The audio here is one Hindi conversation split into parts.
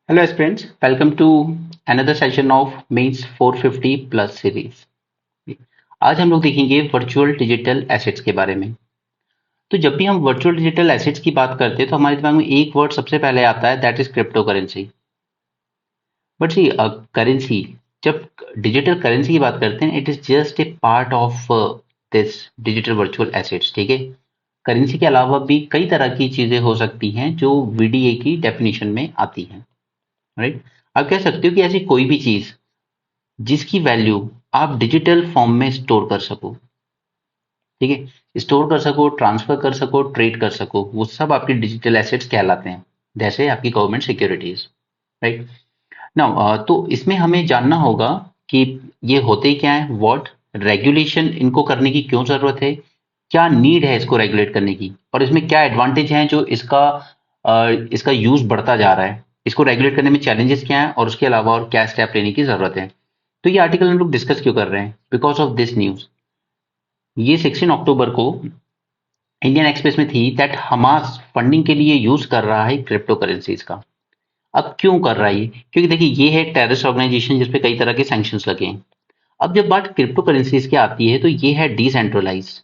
Hello aspirants, welcome to another session of Mains 450 Plus series. आज हम लोग देखेंगे वर्चुअल डिजिटल एसेट्स के बारे में। तो जब भी हम वर्चुअल डिजिटल एसेट्स की बात करते हैं तो हमारे दिमाग में एक वर्ड सबसे पहले आता है, that is crypto currency. But see currency, जब डिजिटल करेंसी की बात करते हैं, it is just a part of this digital virtual assets. ठीक है, करेंसी के अलावा भी कई तरह की चीजें हो सकती हैं जो वीडीए की डेफिनेशन में आती हैं। राइट, आप कह सकते हो कि ऐसी कोई भी चीज जिसकी वैल्यू आप डिजिटल फॉर्म में स्टोर कर सको। ठीक है, स्टोर कर सको, ट्रांसफर कर सको, ट्रेड कर सको, वो सब आपकी डिजिटल एसेट्स कहलाते हैं, जैसे आपकी गवर्नमेंट सिक्योरिटीज। राइट नाउ, तो इसमें हमें जानना होगा कि ये होते क्या है, व्हाट रेगुलेशन इनको करने की क्यों जरूरत है, क्या नीड है इसको रेगुलेट करने की, और इसमें क्या एडवांटेज हैं जो इसका यूज बढ़ता जा रहा है, इसको रेगुलेट करने में चैलेंजेस क्या है, और उसके अलावा और क्या स्टेप लेने की जरूरत है। तो ये आर्टिकल हम लोग डिस्कस क्यों कर रहे हैं, बिकॉज ऑफ दिस न्यूज। ये 16 अक्टूबर को इंडियन एक्सप्रेस में थी दैट हमास फंडिंग के लिए यूज कर रहा है क्रिप्टो करेंसीज का। अब क्यों कर रहा है ये, क्योंकि देखिए ये है टेररिस्ट ऑर्गेनाइजेशन जिसपे कई तरह के सैंक्शंस लगे हैं। अब जब बात क्रिप्टो करेंसीज की आती है तो ये है डिसेंट्रलाइज,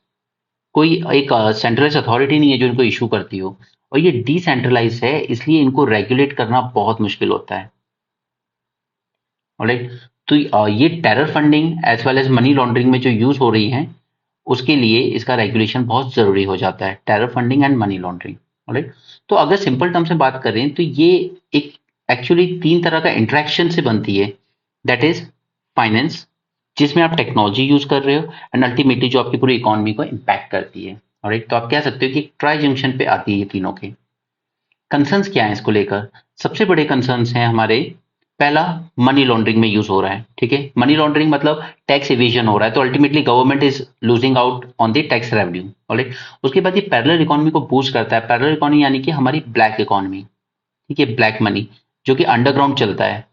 कोई एक सेंट्रलाइज अथॉरिटी नहीं है जो इनको इशू करती हो, और ये डिसेंट्रलाइज है, इसलिए इनको रेगुलेट करना बहुत मुश्किल होता है। ऑलराइट, तो ये terror funding as well as money laundering में जो यूज हो रही है, उसके लिए इसका रेगुलेशन बहुत जरूरी हो जाता है, terror funding and money laundering. Alright, तो अगर सिंपल टर्म से बात करें तो ये एक एक्चुअली तीन तरह का इंटरेक्शन से बनती है, दैट इज फाइनेंस, जिसमें आप टेक्नोलॉजी यूज कर रहे हो, एंड अल्टीमेटली जो आपकी पूरी इकोनॉमी को इम्पैक्ट करती है। ऑलराइट, तो आप कह सकते हो कि ट्राई जंक्शन पे आती है ये तीनों के। कंसर्न्स क्या है इसको लेकर, सबसे बड़े कंसर्न्स हैं हमारे। पहला, मनी लॉन्ड्रिंग में यूज हो रहा है। ठीक है, मनी लॉन्ड्रिंग मतलब टैक्स एविजन हो रहा है, तो ultimately government is losing out on the tax revenue. Alright, उसके बाद ये पैरेलल इकोनॉमी को बूस्ट करता है। पैरेलल इकोनॉमी यानी कि हमारी ब्लैक इकोनॉमी। ठीक है, ब्लैक मनी जो कि अंडरग्राउंड चलता है,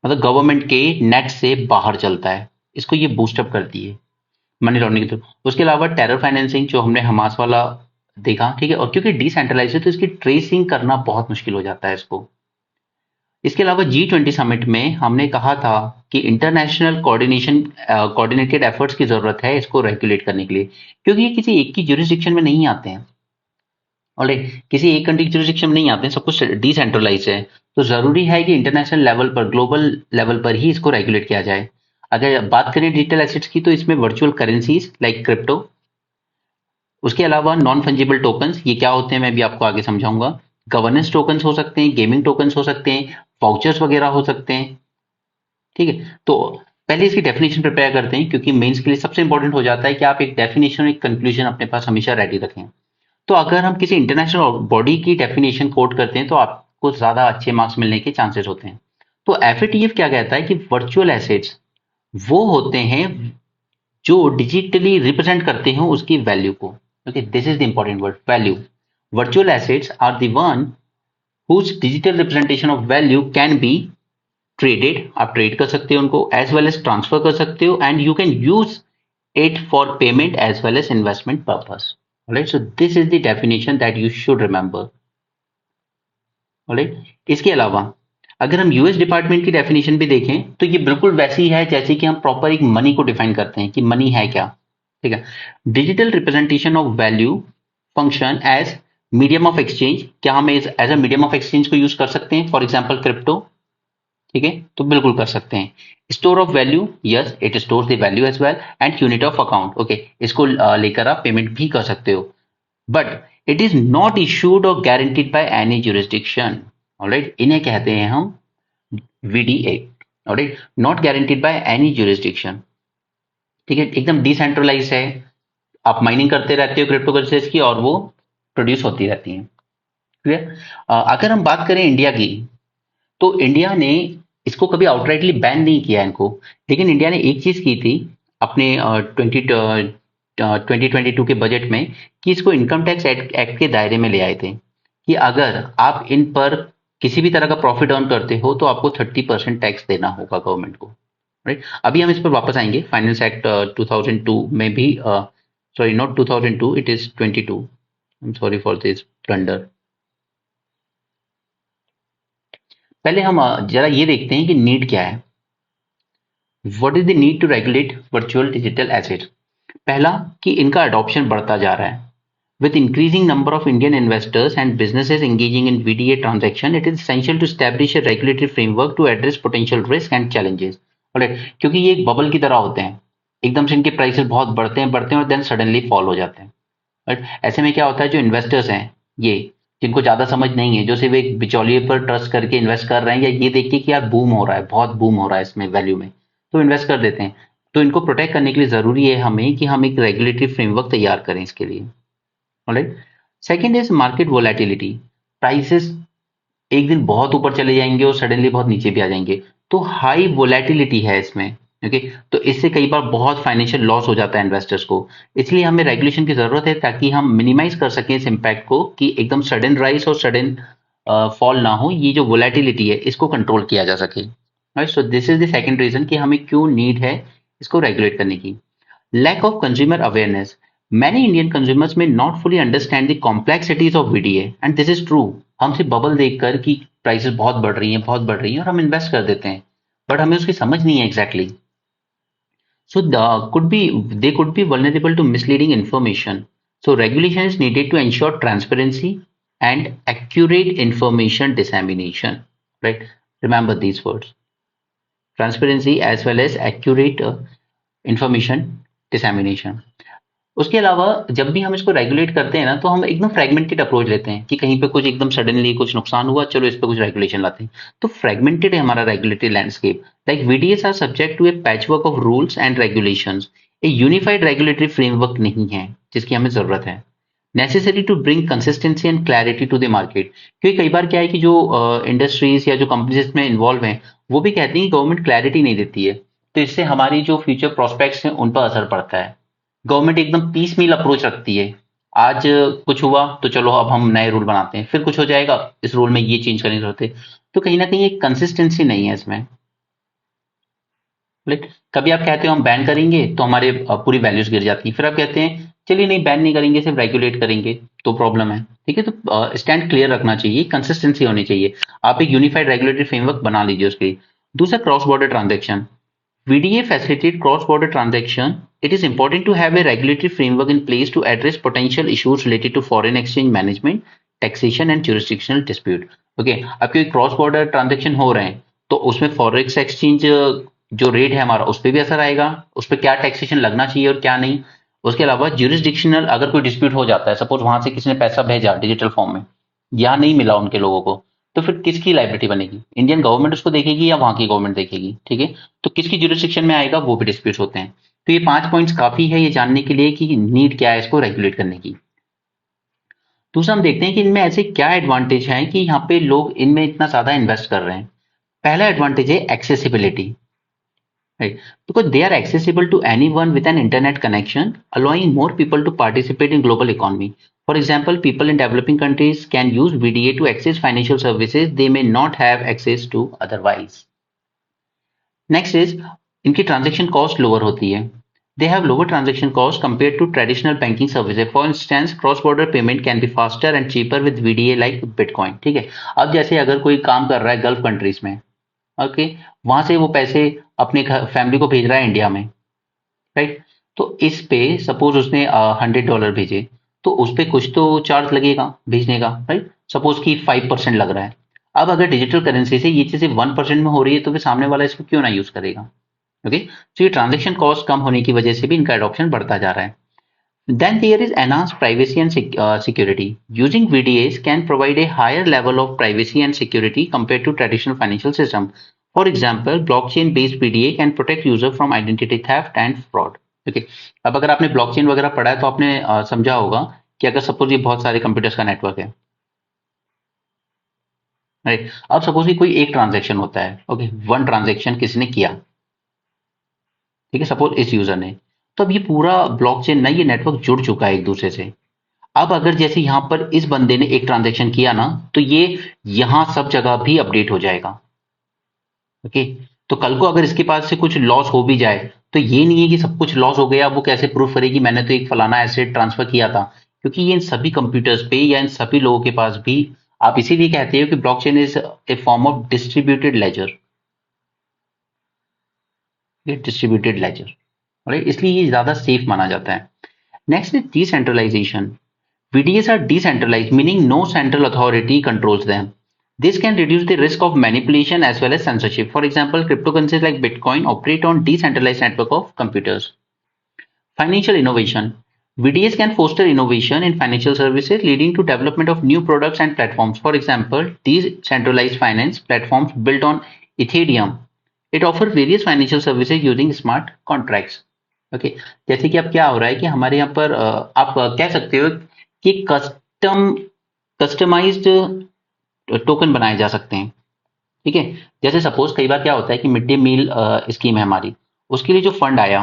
मतलब गवर्नमेंट के नेट से बाहर चलता है, इसको ये बूस्टअप करती है मनी लॉन्ड्रिंग के थ्रू। उसके अलावा टेरर फाइनेंसिंग जो हमने हमास वाला देखा। ठीक है, और क्योंकि डिसेंट्रलाइज है तो इसकी ट्रेसिंग करना बहुत मुश्किल हो जाता है इसको। इसके अलावा G20 समिट में हमने कहा था कि इंटरनेशनल कोऑर्डिनेटेड एफर्ट्स की जरूरत है इसको रेगुलेट करने के लिए, क्योंकि ये किसी एक की जुरिस्डिक्शन में नहीं आते हैं। और किसी एक कंट्री की जुरिस्डिक्शन में नहीं आते हैं, सब कुछ डिसेंट्रलाइज है। तो जरूरी है कि इंटरनेशनल लेवल पर, ग्लोबल लेवल पर ही इसको रेगुलेट किया जाए। अगर बात करें डिजिटल एसेट्स की, तो इसमें वर्चुअल करेंसीज लाइक क्रिप्टो, उसके अलावा नॉन फंजिबल टोकन्स, ये क्या होते हैं मैं भी आपको आगे समझाऊंगा। गवर्नेंस टोकन्स हो सकते हैं, गेमिंग टोकन्स हो सकते हैं, वाउचर्स वगैरह हो सकते हैं। ठीक है, तो पहले इसकी डेफिनेशन प्रिपेयर करते हैं, क्योंकि मेंस के लिए सबसे इंपॉर्टेंट हो जाता है कि आप एक डेफिनेशन और एक कंक्लूजन अपने पास हमेशा रेडी रखें। तो अगर हम किसी इंटरनेशनल बॉडी की डेफिनेशन कोट करते हैं तो आपको ज्यादा अच्छे मार्क्स मिलने के चांसेस होते हैं। तो एफएटीएफ क्या कहता है कि वर्चुअल एसेट्स वो होते हैं जो डिजिटली रिप्रेजेंट करते हैं उसकी वैल्यू को। Okay, this is the important word, value. Virtual assets are the one whose digital representation of value can be traded, आप ट्रेड कर सकते हो उनको, एज वेल एज ट्रांसफर कर सकते हो, and you can use it for payment as well as investment purpose. Alright, so this is the definition that you should remember. Alright, इसके अलावा अगर हम यूएस डिपार्टमेंट की डेफिनेशन भी देखें तो ये बिल्कुल वैसी है जैसे कि हम प्रॉपर एक मनी को डिफाइन करते हैं कि मनी है क्या। ठीक है, digital representation of value function as medium of exchange, क्या हम as a medium of exchange को यूज कर सकते हैं, फॉर एग्जाम्पल क्रिप्टो। ठीक है, तो बिल्कुल कर सकते हैं। Store of value, yes it stores the value as well, and unit of account, okay, इसको लेकर आप पेमेंट भी कर सकते हो, but it is not issued or guaranteed by any jurisdiction। Alright, इन्हें कहते हैं हम VDA. Alright, not guaranteed by any jurisdiction। ठीक है, एकदम डिसेंट्रलाइज है, आप माइनिंग करते रहते हो क्रिप्टो करेंसीज की और वो प्रोड्यूस होती रहती हैं। क्लियर, अगर हम बात करें इंडिया की, तो इंडिया ने इसको कभी आउटराइटली बैन नहीं किया इनको, लेकिन इंडिया ने एक चीज की थी अपने 2022 के बजट में, कि इसको इनकम टैक्स एक्ट के दायरे में ले आए थे, कि अगर आप इन पर किसी भी तरह का प्रॉफिट अर्न करते हो तो आपको 30% टैक्स देना होगा गवर्नमेंट को। राइट, अभी हम इस पर वापस आएंगे। फाइनेंस एक्ट 2002 में भी, sorry not 2002, it is 22, I am sorry for this blunder. पहले हम जरा ये देखते हैं कि नीड क्या है। What is the need to regulate virtual digital asset. पहला कि इनका अडॉप्शन बढ़ता जा रहा है। With increasing number of Indian investors and businesses engaging in VDA transaction, it is essential to establish a regulatory framework to address potential risk and challenges. Alright, क्योंकि ये एक बबल की तरह होते हैं, एकदम से इनके प्राइसेस बहुत बढ़ते हैं और देन सडनली फॉल हो जाते हैं। राइट, ऐसे में क्या होता है, जो इन्वेस्टर्स हैं ये, जिनको ज्यादा समझ नहीं है, जो सिर्फ एक बिचौलिए पर ट्रस्ट करके इन्वेस्ट कर रहे हैं या ये देख के कि यार बूम हो रहा है, बहुत बूम हो रहा है इसमें वैल्यू में, तो इन्वेस्ट कर देते हैं। तो इनको प्रोटेक्ट करने के लिए जरूरी है हमें कि हम एक रेगुलेटरी फ्रेमवर्क तैयार करें इसके लिए। Alright, second is market volatility. Prices एक दिन बहुत ऊपर चले जाएंगे और सडनली बहुत नीचे भी आ जाएंगे, तो हाई वोलेटिलिटी है इसमें। ओके, तो इससे कई बार बहुत फाइनेंशियल लॉस हो जाता है इन्वेस्टर्स को। इसलिए हमें रेगुलेशन की जरूरत है ताकि हम मिनिमाइज कर सकें इस इम्पैक्ट को, कि एकदम सडन राइज और सडन फॉल ना हो। ये जो वोलेटिलिटी है इसको कंट्रोल किया जा सके। Right, so this is the second reason कि हमें क्यों नीड है इसको रेगुलेट करने की। Lack of consumer awareness. Many Indian consumers may not fully understand the complexities of VDA, and this is true. हम सिर्फ बबल देखकर कि प्राइसेस बहुत बढ़ रही हैं और हम इन्वेस्ट कर देते हैं, बट हमें उसकी समझ नहीं है exactly. So they could be vulnerable to misleading information. So regulation is needed to ensure transparency and accurate information dissemination. Right? Remember these words: transparency as well as accurate information dissemination. उसके अलावा जब भी हम इसको रेगुलेट करते हैं ना, तो हम एकदम फ्रेगमेंटेड अप्रोच लेते हैं कि कहीं पे कुछ एकदम सडनली कुछ नुकसान हुआ, चलो इस पे कुछ रेगुलेशन लाते हैं। तो फ्रेगमेंटेड है हमारा regulatory landscape. Like VDS are subject to a patchwork of rules and regulations. A unified regulatory framework नहीं है जिसकी हमें जरूरत है। Necessary to bring consistency and clarity to the market. क्योंकि कई बार क्या है कि जो इंडस्ट्रीज या जो कंपनीज इसमें इन्वॉल्व हैं, वो भी कहती हैं कि गवर्नमेंट क्लैरिटी नहीं देती है, तो इससे हमारी जो फ्यूचर प्रोस्पेक्ट्स हैं उन पर असर पड़ता है। गवर्नमेंट एकदम पीस मील अप्रोच रखती है। आज कुछ हुआ तो चलो अब हम नए रूल बनाते हैं, फिर कुछ हो जाएगा, इस रूल में ये चेंज करने की जरूरत है। तो कहीं ना कहीं एक कंसिस्टेंसी नहीं है इसमें। राइट, कभी आप कहते हो हम बैन करेंगे तो हमारे पूरी वैल्यूज गिर जाती है, फिर आप कहते हैं चलिए नहीं बैन नहीं करेंगे, सिर्फ रेगुलेट करेंगे, तो प्रॉब्लम है। ठीक है, तो स्टैंड क्लियर रखना चाहिए, कंसिस्टेंसी होनी चाहिए। आप एक यूनिफाइड रेगुलेटरी फ्रेमवर्क बना लीजिए उसके लिए। दूसरा, cross border transaction. VDA facilitate cross-border transaction. It is important to have a regulatory framework in place to address potential issues related to foreign exchange management, taxation and jurisdictional dispute. Okay, अब कोई क्रॉस बॉर्डर ट्रांजेक्शन हो रहे हैं तो उसमें फॉरेक्स एक्सचेंज जो रेट है हमारा उस पर भी असर आएगा, उस पर क्या टैक्सेशन लगना चाहिए और क्या नहीं। उसके अलावा ज्यूरिसडिक्शनल, अगर कोई डिस्प्यूट हो जाता है, सपोज वहां से किसी ने पैसा भेजा डिजिटल फॉर्म में, यहाँ नहीं मिला उनके लोगों को, तो फिर किसकी लाइबिलिटी बनेगी? इंडियन गवर्नमेंट उसको देखेगी या वहां की गवर्नमेंट देखेगी? ठीक है, तो किसकी जुरिस्डिक्शन में आएगा, वो भी डिस्प्यूट होते हैं। तो ये 5 पॉइंट्स काफी है ये जानने के लिए कि नीड क्या है इसको रेगुलेट करने की। दूसरा, हम देखते हैं कि इनमें ऐसे क्या एडवांटेज हैं कि यहाँ पे लोग इनमें इतना ज्यादा इन्वेस्ट कर रहे हैं। पहला एडवांटेज है accessibility. Right, because they are accessible to anyone with an internet connection, allowing more people to participate in global economy. For example, people in developing countries can use VDA to access financial services they may not have access to otherwise. Next is इनकी transaction cost lower होती है. They have lower transaction cost compared to traditional banking services. For instance, cross-border payment can be faster and cheaper with VDA like Bitcoin. ठीक है, अब जैसे अगर कोई काम कर रहा है गल्फ कंट्रीज में, ओके, वहां से वो पैसे अपने फैमिली को भेज रहा है इंडिया में, राइट, तो इस पे सपोज उसने $100 भेजे, तो उस पे कुछ तो चार्ज लगेगा भेजने का, राइट, सपोज कि 5% लग रहा है। अब अगर डिजिटल करेंसी से ये चीजें 1% में हो रही है तो फिर सामने वाला इसको क्यों ना यूज करेगा? ओके, तो ये ट्रांजेक्शन कॉस्ट कम होने की वजह से भी इनका एडॉप्शन बढ़ता जा रहा है। Then there is enhanced privacy and security. Using VDAs can provide a higher level of privacy and security compared to traditional financial system. For example, blockchain-based VDA can protect user from identity theft and fraud. Okay. अब अगर आपने ब्लॉकचेन वगैरह पढ़ा है तो आपने समझा होगा कि अगर सपोज ये बहुत सारे कंप्यूटर्स का नेटवर्क है, राइट, अब सपोज कोई एक ट्रांजेक्शन होता है, ओके, वन ट्रांजेक्शन किसी ने किया, ठीक है, सपोज इस यूजर ने, तो अब ये पूरा ब्लॉकचेन ना, ये नेटवर्क जुड़ चुका है एक दूसरे से। अब अगर जैसे यहां पर इस बंदे ने एक ट्रांजेक्शन किया ना, तो ये यहां सब जगह भी अपडेट हो जाएगा। ओके, तो कल को अगर इसके पास से कुछ लॉस हो भी जाए तो ये नहीं है कि सब कुछ लॉस हो गया, वो कैसे प्रूफ करेगी मैंने तो एक फलाना एसेट ट्रांसफर किया था, क्योंकि ये इन सभी कंप्यूटर्स पे या इन सभी लोगों के पास भी आप इसीलिए कहते हो कि blockchain is a form of distributed ledger, distributed ledger, right, इसलिए ये ज्यादा सेफ माना जाता है। Next is decentralization. VDS are decentralized, meaning no central authority controls them. This can reduce the risk of manipulation as well as censorship. For example, cryptocurrencies like Bitcoin operate on decentralized network of computers. Financial innovation. VDS can foster innovation in financial services, leading to development of new products and platforms. For example, decentralized finance platforms built on Ethereum. It offers various financial services using smart contracts. Okay जैसे कि अब क्या हो रहा है कि हमारे यहाँ पर आप कह सकते हो कि कस्टमाइज्ड टोकन बनाए जा सकते हैं, ठीक है। जैसे सपोज कई बार क्या होता है कि मिड डे मील स्कीम है हमारी, उसके लिए जो फंड आया,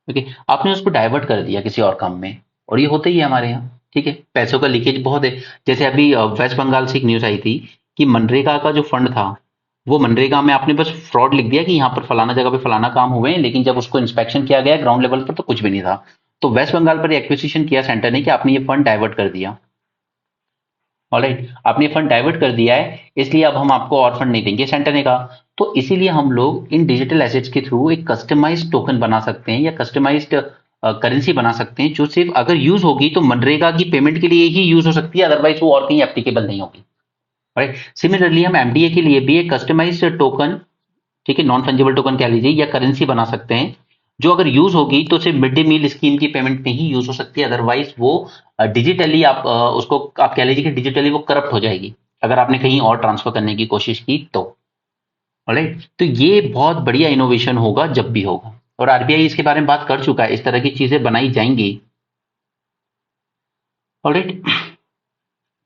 ओके, आपने उसको डाइवर्ट कर दिया किसी और काम में, और ये होता ही है हमारे यहाँ, ठीक है, पैसों का लीकेज बहुत है। जैसे अभी वेस्ट बंगाल से एक न्यूज आई थी कि मनरेगा का जो फंड था, वो मनरेगा में आपने बस फ्रॉड लिख दिया कि यहाँ पर फलाना जगह पे फलाना काम हुए हैं, लेकिन जब उसको इंस्पेक्शन किया गया ग्राउंड लेवल पर तो कुछ भी नहीं था। तो वेस्ट बंगाल पर एक्विजिशन किया सेंटर ने कि आपने ये फंड डाइवर्ट कर दिया, ऑलराइट, आपने फंड डाइवर्ट कर दिया है, इसलिए अब हम आपको और फंड नहीं देंगे, सेंटर ने कहा। तो इसीलिए हम लोग इन डिजिटल एसेट्स के थ्रू एक कस्टमाइज्ड टोकन बना सकते हैं या कस्टमाइज्ड करेंसी बना सकते हैं, जो सिर्फ अगर यूज होगी तो मनरेगा की पेमेंट के लिए ही यूज हो सकती है, अदरवाइज वो और कहीं एप्लीकेबल नहीं होगी, राइट। सिमिलरली हम एमडीए के लिए भी एक कस्टमाइज्ड टोकन, ठीक है, नॉन फंजिबल टोकन कह लीजिए या करेंसी बना सकते हैं, जो अगर यूज होगी तो सिर्फ मिड डे मील स्कीम की पेमेंट में ही यूज हो सकती है, अदरवाइज वो डिजिटली आप उसको आप कह लीजिए कि डिजिटली वो करप्ट हो जाएगी अगर आपने कहीं और ट्रांसफर करने की कोशिश की तो, ऑलराइट। तो ये बहुत बढ़िया इनोवेशन होगा जब भी होगा, और आरबीआई इसके बारे में बात कर चुका है, इस तरह की चीजें बनाई जाएंगी, alright.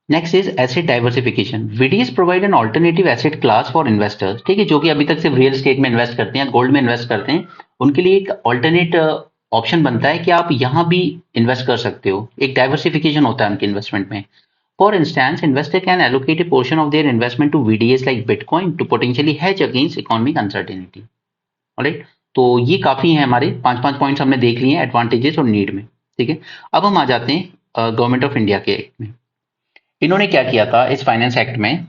Next is asset diversification. VDS provide an alternative asset class for investors, ठीक है, जो कि अभी तक सिर्फ रियल एस्टेट में इन्वेस्ट करते हैं, गोल्ड में इन्वेस्ट करते हैं, उनके लिए एक ऑल्टरनेट ऑप्शन बनता है कि आप यहां भी इन्वेस्ट कर सकते हो, एक डाइवर्सिफिकेशन होता है उनके इन्वेस्टमेंट में। For instance, investor can allocate a portion of their investment to VDS like bitcoin to potentially hedge against economic uncertainty, alright. तो ये काफी है, हमारे 5 पॉइंट्स हमने देख लिए हैं एडवांटेजेस और नीड में, ठीक है। अब हम आ जाते हैं गवर्नमेंट ऑफ इंडिया के एक्ट में। इन्होंने क्या किया था इस फाइनेंस एक्ट में,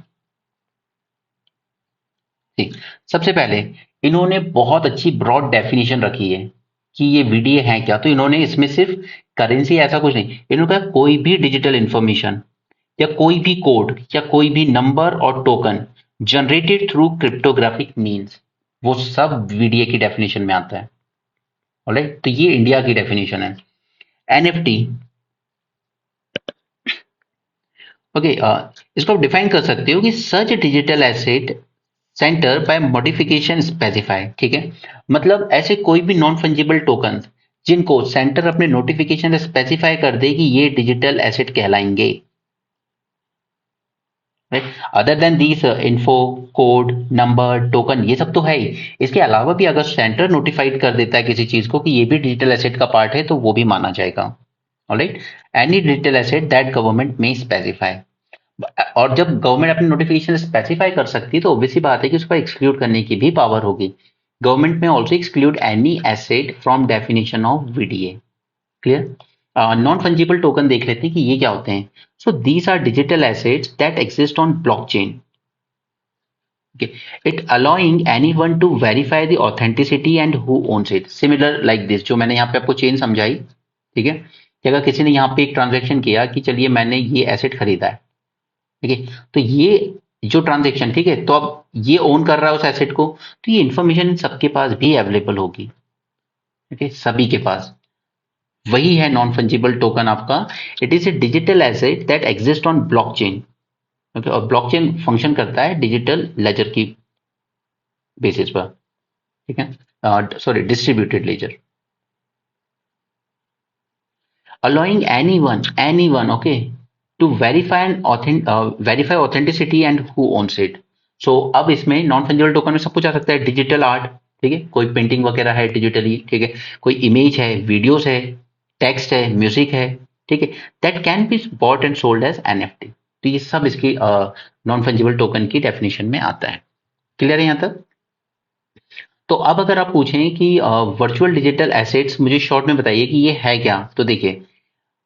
ठीक, सबसे पहले इन्होंने बहुत अच्छी ब्रॉड डेफिनेशन रखी है कि ये वीडीए है क्या। तो इन्होंने इसमें सिर्फ करेंसी ऐसा कुछ नहीं, इन्होंने कहा कोई भी डिजिटल इंफॉर्मेशन या कोई भी कोड या कोई भी नंबर और token generated through cryptographic means, वो सब वीडीए की डेफिनेशन में आता है, ऑलराइट। तो ये इंडिया की डेफिनेशन है। एनएफटी, ओके, इसको आप डिफाइन कर सकते हो कि such digital asset centre by modification specify, ठीक है, मतलब ऐसे कोई भी नॉन फंजिबल टोकन जिनको सेंटर अपने नोटिफिकेशन से स्पेसिफाई कर दे कि ये डिजिटल एसेट कहलाएंगे, other than this info code number token, ये सब तो है ही, इसके अलावा भी अगर सेंटर नोटिफाइड कर देता है किसी चीज को कि ये भी डिजिटल एसेट का पार्ट है तो वो भी माना जाएगा, alright. Any digital asset that government में स्पेसिफाई, और जब गवर्नमेंट अपनी नोटिफिकेशन स्पेसिफाई कर सकती है तो ऑब्वियसली बात है कि उसको एक्सक्लूड करने की भी पावर होगी। गवर्नमेंट में also exclude any asset from definition of VDA, clear. Non fungible token देख लेते हैं कि ये क्या होते हैं। So these are digital assets that exist on blockchain, it allowing anyone to verify the authenticity and who owns it, similar like this, जो मैंने यहाँ पे आपको चेन समझाई, ठीक है, कि अगर किसी ने यहाँ पे एक ट्रांजेक्शन किया कि चलिए मैंने ये एसेट खरीदा है, ठीक है, तो ये जो ट्रांजेक्शन, ठीक है, तो अब ये ओन कर रहा है उस एसेट को, तो ये इंफॉर्मेशन सबके पास भी अवेलेबल होगी, ठीक है, सभी के पास। वही है नॉन फंजिबल टोकन आपका, it is a digital asset that exist on blockchain, okay, और ब्लॉकचेन फंक्शन करता है डिजिटल लेजर की बेसिस पर, ठीक है, sorry distributed laser, allowing anyone, okay, to verify authenticity and who owns it. So अब इसमें नॉन फंजिबल टोकन में सब कुछ आ सकता है, डिजिटल आर्ट, ठीक है, कोई पेंटिंग वगैरह है डिजिटली, ठीक है, कोई इमेज है, वीडियोस है, टेक्स्ट है, म्यूजिक है, ठीक है, that can be bought and sold as NFT. तो ये सब इसकी नॉन फंजिबल टोकन की डेफिनेशन में आता है, क्लियर है यहाँ तक। तो अब अगर आप पूछें कि वर्चुअल डिजिटल एसेट्स मुझे शॉर्ट में बताइए कि ये है क्या, तो देखिए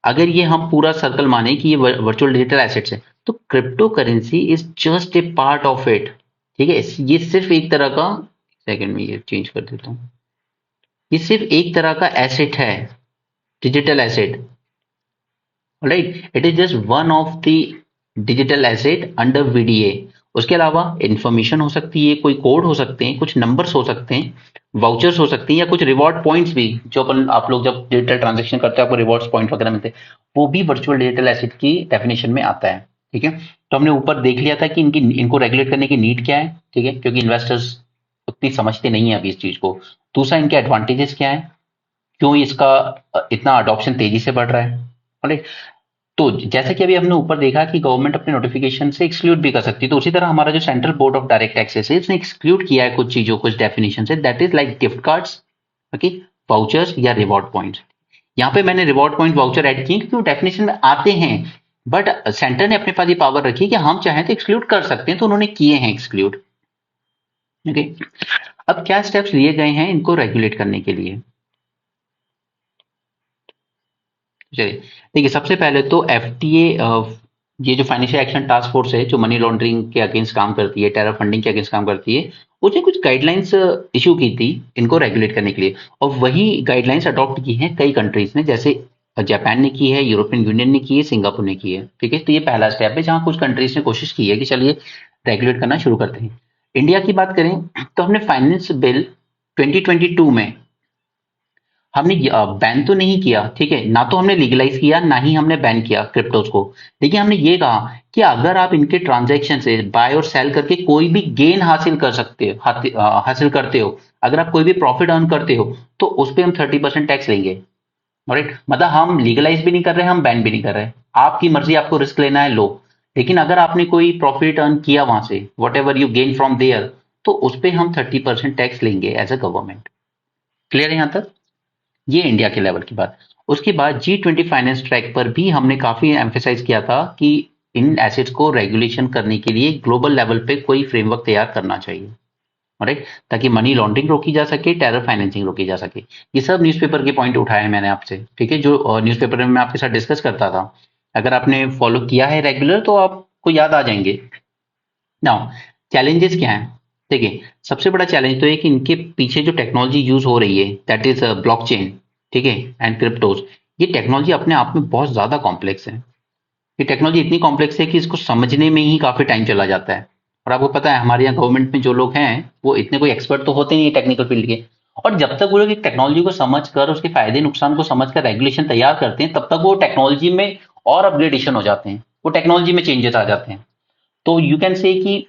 अगर ये हम पूरा सर्कल माने कि ये वर्चुअल डिजिटल एसेट्स है, तो crypto currency is just a part of it. ठीक है, ये सिर्फ एक तरह का, सेकंड में ये चेंज कर देता हूँ, ये सिर्फ एक तरह का एसेट है, digital asset, right. It is just one of the digital asset under VDA. उसके अलावा इंफॉर्मेशन हो सकती है, कोई कोड हो सकते हैं, कुछ नंबर्स हो सकते हैं, वाउचर्स हो सकते हैं, या कुछ रिवॉर्ड पॉइंट्स भी, जो अपन आप लोग जब डिजिटल ट्रांजेक्शन करते हैं आपको रिवॉर्ड्स पॉइंट वगैरह मिलते हैं, वो भी वर्चुअल डिजिटल एसेट की डेफिनेशन में आता है। ठीक है, तो हमने ऊपर देख लिया था कि इनको रेगुलेट करने की नीड क्या है। ठीक है, क्योंकि इन्वेस्टर्स उतनी समझते नहीं है अभी इस चीज को। दूसरा, इनके एडवांटेजेस क्या है, क्यों इसका इतना अडॉप्शन तेजी से बढ़ रहा है, राइट। तो जैसे कि अभी हमने ऊपर देखा कि गवर्नमेंट अपने नोटिफिकेशन से एक्सक्लूड भी कर सकती है, तो उसी तरह हमारा जो central board of direct taxes है, इसने एक्सक्लूड किया है कुछ चीजों, कुछ डेफिनेशन से, that is like gift cards, okay, vouchers या रिवॉर्ड पॉइंट्स। यहाँ पे मैंने रिवॉर्ड पॉइंट वाउचर ऐड किए क्योंकि वो डेफिनेशन में आते हैं, बट सेंटर ने अपने पास ये पावर रखी कि हम चाहें तो एक्सक्लूड कर सकते हैं, तो उन्होंने किए हैं एक्सक्लूड। ओके, अब क्या स्टेप्स लिए गए हैं इनको रेगुलेट करने के लिए। चलिए देखिए, सबसे पहले तो एफटीए, ये जो फाइनेंशियल एक्शन टास्क फोर्स है, जो मनी लॉन्ड्रिंग के अगेंस्ट काम करती है, टेरर फंडिंग के अगेंस्ट काम करती है, उसने कुछ गाइडलाइंस इशू की थी इनको रेगुलेट करने के लिए, और वही गाइडलाइंस अडॉप्ट की हैं कई कंट्रीज ने, जैसे जापान ने की है, यूरोपियन यूनियन ने की है, सिंगापुर ने की है। ठीक है, तो ये पहला स्टेप है जहां कुछ कंट्रीज ने कोशिश की है कि चलिए रेगुलेट करना शुरू करते हैं। इंडिया की बात करें तो हमने फाइनेंस बिल 2022 में हमने बैन तो नहीं किया, ठीक है, ना तो हमने लीगलाइज किया, ना ही हमने बैन किया क्रिप्टोज को, लेकिन हमने ये कहा कि अगर आप इनके ट्रांजैक्शन से बाय और सेल करके कोई भी गेन हासिल कर सकते हो, हासिल करते हो, अगर आप कोई भी प्रॉफिट अर्न करते हो, तो उस पर हम 30% टैक्स लेंगे, राइट। मतलब हम लीगलाइज भी नहीं कर रहे, हम बैन भी नहीं कर रहे, आपकी मर्जी, आपको रिस्क लेना है लो, लेकिन अगर आपने कोई प्रॉफिट अर्न किया वहां से, whatever you gain from there, तो उस पर हम 30% टैक्स लेंगे एज अ गवर्नमेंट। क्लियर है यहां तक, ये इंडिया के लेवल की बात। उसके बाद G20 फाइनेंस ट्रैक पर भी हमने काफी एम्फेसाइज किया था कि इन एसेट्स को रेगुलेशन करने के लिए ग्लोबल लेवल पे कोई फ्रेमवर्क तैयार करना चाहिए, राइट, ताकि मनी लॉन्ड्रिंग रोकी जा सके, टेरर फाइनेंसिंग रोकी जा सके। ये सब न्यूज़पेपर के पॉइंट उठाए हैं मैंने आपसे, ठीक है, जो न्यूज़पेपर में मैं आपके साथ डिस्कस करता था, अगर आपने फॉलो किया है रेगुलर तो आपको याद आ जाएंगे। नाउ चैलेंजेस क्या हैं, देखिए, सबसे बड़ा चैलेंज तो है कि इनके पीछे जो टेक्नोलॉजी यूज हो रही है, दैट इज ब्लॉकचेन, ठीक है, एंड क्रिप्टोज। ये टेक्नोलॉजी अपने आप में बहुत ज्यादा कॉम्प्लेक्स है। ये टेक्नोलॉजी इतनी कॉम्प्लेक्स है कि इसको समझने में ही काफी टाइम चला जाता है। और आपको पता है हमारे यहाँ गवर्नमेंट में जो लोग हैं वो इतने कोई एक्सपर्ट तो होते नहीं है टेक्निकल फील्ड के, और जब तक वो लोग एक टेक्नोलॉजी को समझ कर, उसके फायदे नुकसान को समझ कर रेगुलेशन तैयार करते हैं, तब तक वो टेक्नोलॉजी में और अपग्रेडेशन हो जाते हैं, वो टेक्नोलॉजी में चेंजेस आ जाते हैं। तो यू कैन से कि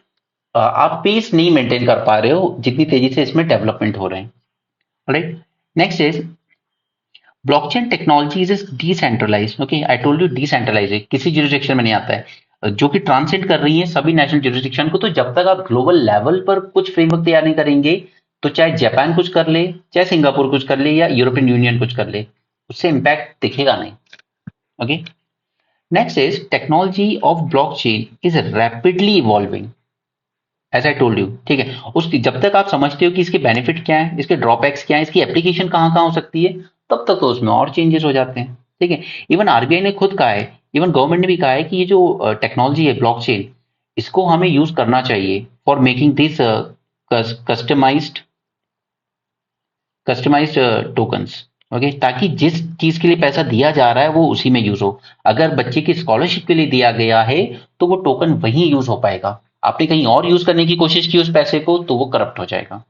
आप पेस नहीं मेंटेन कर पा रहे हो जितनी तेजी से इसमें डेवलपमेंट हो रहे हैं, right. Next is blockchain technology is decentralized, okay, I told you decentralize है, किसी ज्यूरिसडिक्शन में नहीं आता है, जो कि ट्रांसेंड कर रही है सभी नेशनल ज्यूरिसडिक्शन को। तो जब तक आप ग्लोबल लेवल पर कुछ फ्रेमवर्क तैयार नहीं करेंगे, तो चाहे जापान कुछ कर ले, चाहे सिंगापुर कुछ कर ले, या यूरोपियन यूनियन कुछ कर ले, उससे इंपैक्ट दिखेगा नहीं। Okay, next is technology of blockchain is rapidly evolving, as I told you, ठीक है। उसकी जब तक आप समझते हो कि इसके बेनिफिट क्या है, इसके ड्रॉबैक्स क्या है, इसकी एप्लीकेशन कहाँ कहाँ हो सकती है, तब तक तो उसमें और चेंजेस हो जाते हैं, ठीक है। इवन आरबीआई ने खुद कहा है, इवन गवर्नमेंट ने भी कहा है कि ये जो टेक्नोलॉजी है ब्लॉकचेन, इसको हमें यूज करना चाहिए for making this customized customized tokens, okay, ताकि जिस चीज के लिए पैसा दिया जा रहा है वो उसी में यूज हो। अगर बच्चे की स्कॉलरशिप के लिए दिया गया है तो वो टोकन वहीं यूज हो पाएगा, आपने कहीं और यूज करने की कोशिश की उस पैसे को तो वो करप्ट हो जाएगा,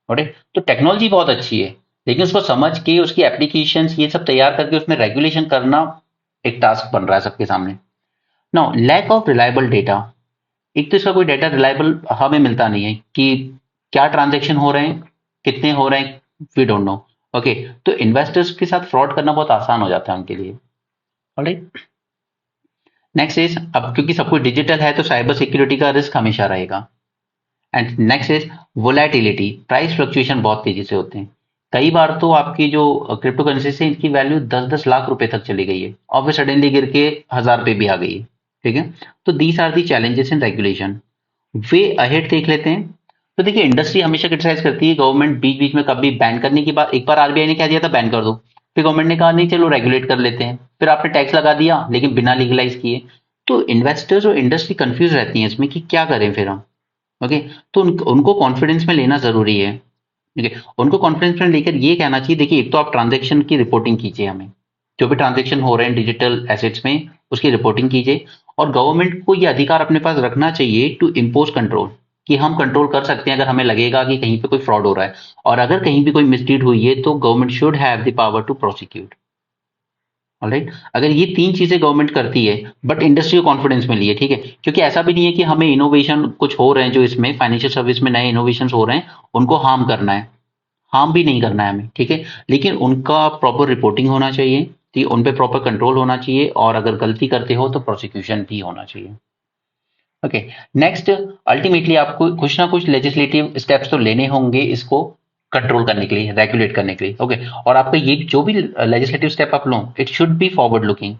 राइट। तो टेक्नोलॉजी बहुत अच्छी है, लेकिन उसको समझ के उसकी एप्लीकेशन ये सब तैयार करके उसमें रेगुलेशन करना एक टास्क बन रहा है सबके सामने। Now lack of reliable data, एक तो इसका कोई डेटा रिलायबल हमें मिलता नहीं है कि क्या ट्रांजेक्शन हो रहे हैं, कितने हो रहे हैं, वी डोंट नो, ओके। तो इन्वेस्टर्स के साथ फ्रॉड करना बहुत आसान हो जाता है उनके लिए, ऑलराइट। नेक्स्ट इज, अब क्योंकि सब कुछ डिजिटल है तो साइबर सिक्योरिटी का रिस्क हमेशा रहेगा। And next is volatility, price fluctuation बहुत तेजी से होते हैं। कई बार तो आपकी जो क्रिप्टो करेंसी से इनकी वैल्यू 10-10 लाख रुपए तक चली गई है, और फिर सडनली गिर के 1000 पे भी आ गई है, ठीक है। तो these are the challenges in regulation. Way ahead देख लेते हैं। तो देखिए, इंडस्ट्री हमेशा क्रिटिसाइज करती है गवर्नमेंट बीच बीच में कभी बैन करने की बात, एक बार आरबीआई ने कह दिया था बैन कर दो, फिर गवर्नमेंट ने कहा नहीं चलो रेगुलेट कर लेते हैं, फिर आपने टैक्स लगा दिया लेकिन बिना लीगलाइज किए। तो इन्वेस्टर्स और इंडस्ट्री कंफ्यूज रहती हैं इसमें कि क्या करें फिर हम। ओके, तो उनको कॉन्फिडेंस में लेना जरूरी है। ठीक है, उनको कॉन्फिडेंस में लेकर ये कहना चाहिए देखिए एक तो आप ट्रांजैक्शन की रिपोर्टिंग कीजिए, हमें जो भी ट्रांजैक्शन हो रहे हैं डिजिटल एसेट्स में उसकी रिपोर्टिंग कीजिए, और गवर्नमेंट को ये अधिकार अपने पास रखना चाहिए टू इम्पोज कंट्रोल, कि हम कंट्रोल कर सकते हैं अगर हमें लगेगा कि कहीं पे कोई फ्रॉड हो रहा है, और अगर कहीं भी कोई मिसडीड हुई है तो government should have the power to prosecute. Alright, अगर ये तीन चीजें गवर्नमेंट करती है बट इंडस्ट्री को कॉन्फिडेंस में लिए, ठीक है, क्योंकि ऐसा भी नहीं है कि हमें इनोवेशन कुछ हो रहे हैं जो इसमें फाइनेंशियल सर्विस में नए इनोवेशन हो रहे हैं उनको हार्म करना है, हार्म भी नहीं करना है हमें, ठीक है, लेकिन उनका प्रॉपर रिपोर्टिंग होना चाहिए, ठीक, उन पे प्रॉपर कंट्रोल होना चाहिए, और अगर गलती करते हो तो प्रोसिक्यूशन भी होना चाहिए। ओके, नेक्स्ट, अल्टीमेटली आपको कुछ ना कुछ लेजिस्लेटिव स्टेप्स तो लेने होंगे इसको कंट्रोल करने के लिए, रेगुलेट करने के लिए। ओके, और आपका ये जो भी लेजिस्लेटिव स्टेप आप लो it should be forward looking.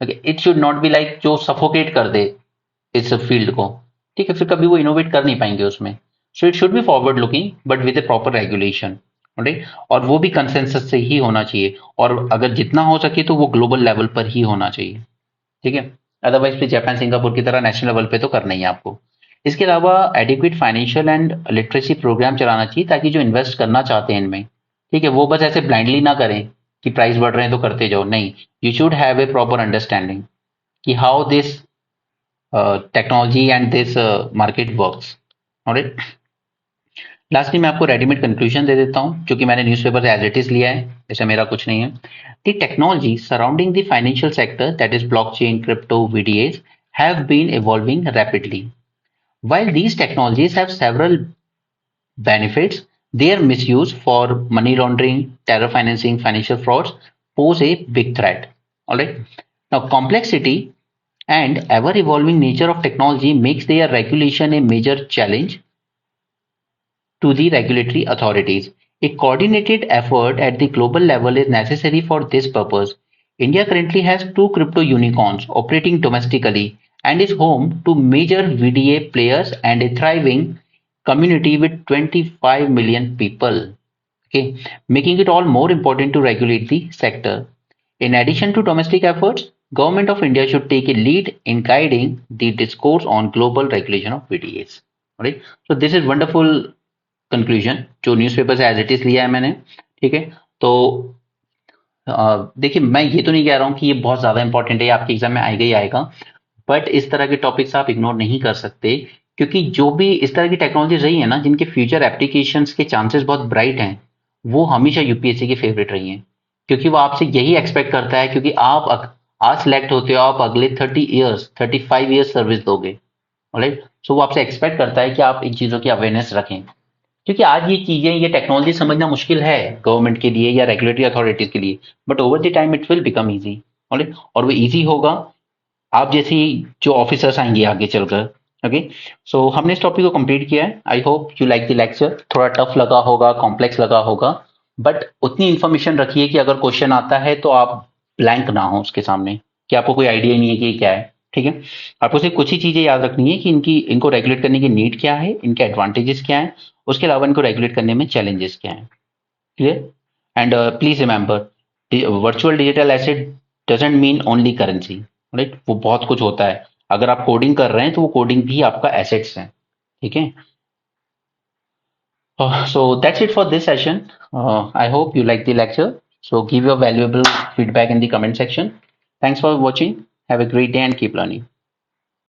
Okay, it should not be like जो सफोकेट कर दे इस फील्ड को, ठीक है, फिर कभी वो इनोवेट कर नहीं पाएंगे उसमें। So it should be forward looking but with A proper regulation, right, और वो भी कंसेंसस से ही होना चाहिए, और अगर जितना हो सके तो वो ग्लोबल लेवल पर ही होना चाहिए, ठीक है, अदरवाइज फिर जापान सिंगापुर की तरह नेशनल लेवल पे तो करना ही है आपको। इसके अलावा adequate financial and literacy program चलाना चाहिए ताकि जो इन्वेस्ट करना चाहते हैं इनमें, ठीक है, वो बस ऐसे ब्लाइंडली ना करें कि प्राइस बढ़ रहे हैं तो करते जाओ, नहीं, you should have a proper understanding कि how this technology and this market works. Alright, lastly मैं आपको रेडीमेड कंक्लूजन दे देता हूं जो कि मैंने न्यूज़पेपर से एज इट इज लिया है, ऐसा मेरा कुछ नहीं है। The technology surrounding the financial sector that is blockchain, crypto, VDS have been evolving rapidly. While these technologies have several benefits, their misuse for money laundering, terror financing, financial frauds pose a big threat. All right. Now, complexity and ever evolving nature of technology makes their regulation a major challenge to the regulatory authorities. A coordinated effort at the global level is necessary for this purpose. India currently has two crypto unicorns operating domestically and is home to major VDA players and a thriving community with 25 million people. Okay, making it all more important to regulate the sector. In addition to domestic efforts, Government of India should take a lead in guiding the discourse on global regulation of VDAs. Right? So this is wonderful conclusion जो न्यूज़पेपर से एज इट इज लिया है मैंने, ठीक है। तो देखिए मैं ये तो नहीं कह रहा हूँ कि ये बहुत ज्यादा इंपॉर्टेंट है, आपके एग्जाम में आएगा ही आएगा, बट इस तरह के टॉपिक्स आप इग्नोर नहीं कर सकते, क्योंकि जो भी इस तरह की टेक्नोलॉजी रही है ना जिनके फ्यूचर एप्लीकेशंस के चांसेस बहुत ब्राइट हैं, वो हमेशा यूपीएससी की फेवरेट रही हैं, क्योंकि वो आपसे यही एक्सपेक्ट करता है, क्योंकि आप आज सिलेक्ट होते हो, आप अगले 35 ईयर्स सर्विस दोगे, राइट, सो वो आपसे एक्सपेक्ट करता है कि आप इन चीजों की अवेयरनेस रखें, क्योंकि आज ये चीजें, ये टेक्नोलॉजी समझना मुश्किल है गवर्नमेंट के लिए या रेगुलेटरी अथॉरिटीज के लिए, but over the time it will become easy, और वो इजी होगा आप जैसी जो ऑफिसर्स आएंगे आगे चलकर। ओके, सो हमने इस टॉपिक को कंप्लीट किया है। I hope you like the lecture. थोड़ा टफ लगा होगा, कॉम्प्लेक्स लगा होगा, बट उतनी इंफॉर्मेशन रखिए कि अगर क्वेश्चन आता है तो आप ब्लैंक ना हो उसके सामने, कि आपको कोई आइडिया नहीं है कि ये क्या है, ठीक है। आपको सिर्फ कुछ ही चीजें याद रखनी है कि इनको रेगुलेट करने की नीड क्या है, इनके एडवांटेजेस क्या है, उसके अलावा इनको रेगुलेट करने में चैलेंजेस क्या हैं। Clear? And please remember, virtual digital asset doesn't mean only currency, right, वो बहुत कुछ होता है। अगर आप कोडिंग कर रहे हैं तो वो कोडिंग भी आपका एसेट्स है, ठीक है। So that's it for this session. I hope you like the lecture. So give your valuable feedback in the comment section. Thanks for watching. Have a great day and keep learning.